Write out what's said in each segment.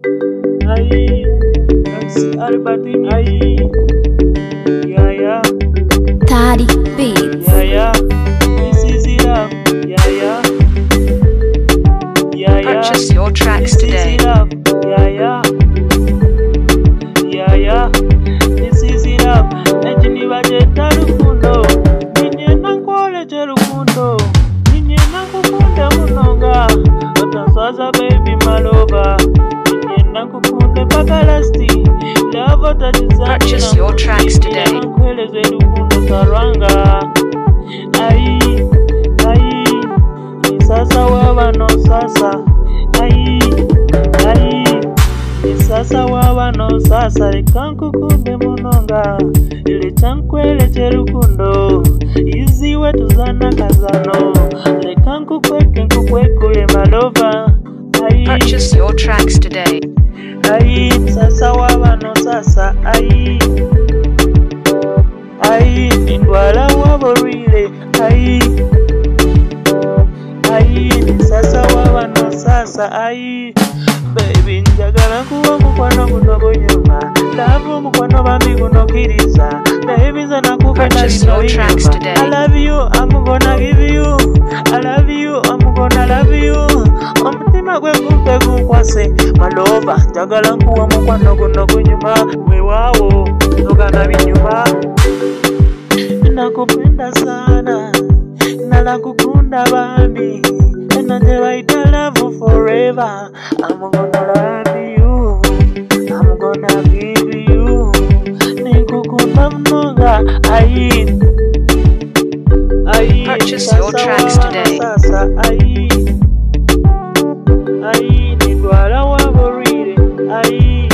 Aye, MC Albertine. Aye, yeah, yeah. Toddy Beats. Yeah, yeah. This is it up. Yeah, yeah. Yeah, yeah. Purchase your tracks This today. is it up. Yeah, yeah. Yeah, yeah. This is it up. Ejini bajeta rukundo. Ninye nankole jerukundo. Ninye nankukunde munonga. Otansaza baby malova. Ninye nankukunde pakalasti. Love tajizani. Purchase your tracks today. Ninye nankwele zerukundo saranga. Ayi, ayi. Ni sasa waba no sasa. Ayi, ayi. Ni sasa waba no sasa. Likankukunde munonga. Ili chankwele cherukundo. Iziwe tuzana kazano. Likankukweke nkukwekule malova. Ayi, Purchase your tracks today. ayi. Sasa waba no sasa. Ayi, ayi. Indwala waborile. Ayi, ayi. Ni sasa waba no sasa. Ayi, baby njagala kuwa mukwano guno bunyuma. Love mukwano bambi guno kiriza. Baby nze nakupenda Purchase lino your tracks binyuma. today. I love you, I'm gonna give you. I love you, I'm gonna love you. Omutima gwe gumpe gunkwase malova. Njagala nkuwa mukwano guno gunyuma. Wewawo togana binyuma. Nakupenda sana, nalakukunda bambi. Nanje baita love forever. I'm gonna love you, I'm gonna give you. Nikukunda mnonga. Ayi, ayi. Purchase your Sasa tracks wabano today. sasa. Ayi, ayi. Nidwala waborire. Ayi,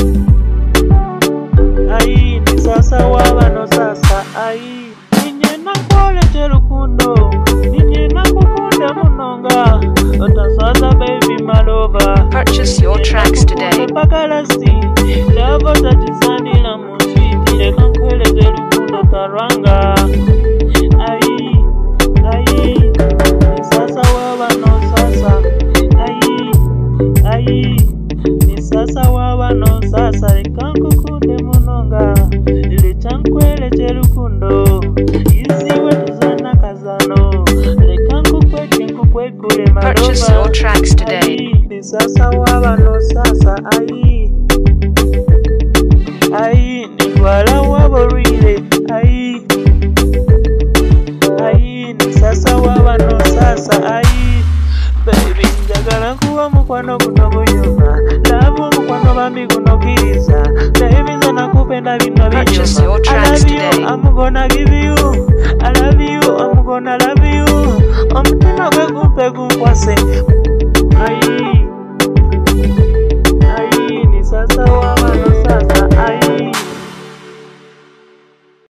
ayi. Ni sasa wabano sasa. Ayi, ninye nankole cherukundo. Ninye nakukunda munonga. Otansaza baby malova. Purchase your tracks today. Pakalasti, love tajizani la muswiti. Leka nkweleze lukundo taranga. Ayi, ayi. Ni sasa waba no sasa. Ayi, ayi. Ni sasa waba no sasa. Leka nkukunde munonga. Ile chankwele cherukundo. Iziwe tuzana kazano. Leka nkukweke nkukwekule malova. Purchase your tracks today. Ayi, ni sasa waba no sasa. Ayi, ayi. Nidwala waborile. Ayi, ayi. Ni sasa waba no sasa. Ayi, baby njagala kuwa mukwano guno gunyuma. Love mukwano bambi guno kiriza. Baby nze nakupenda bino Purchase binyuma. your I tracks love you, today. I'm gonna give you. I love you, I'm gonna love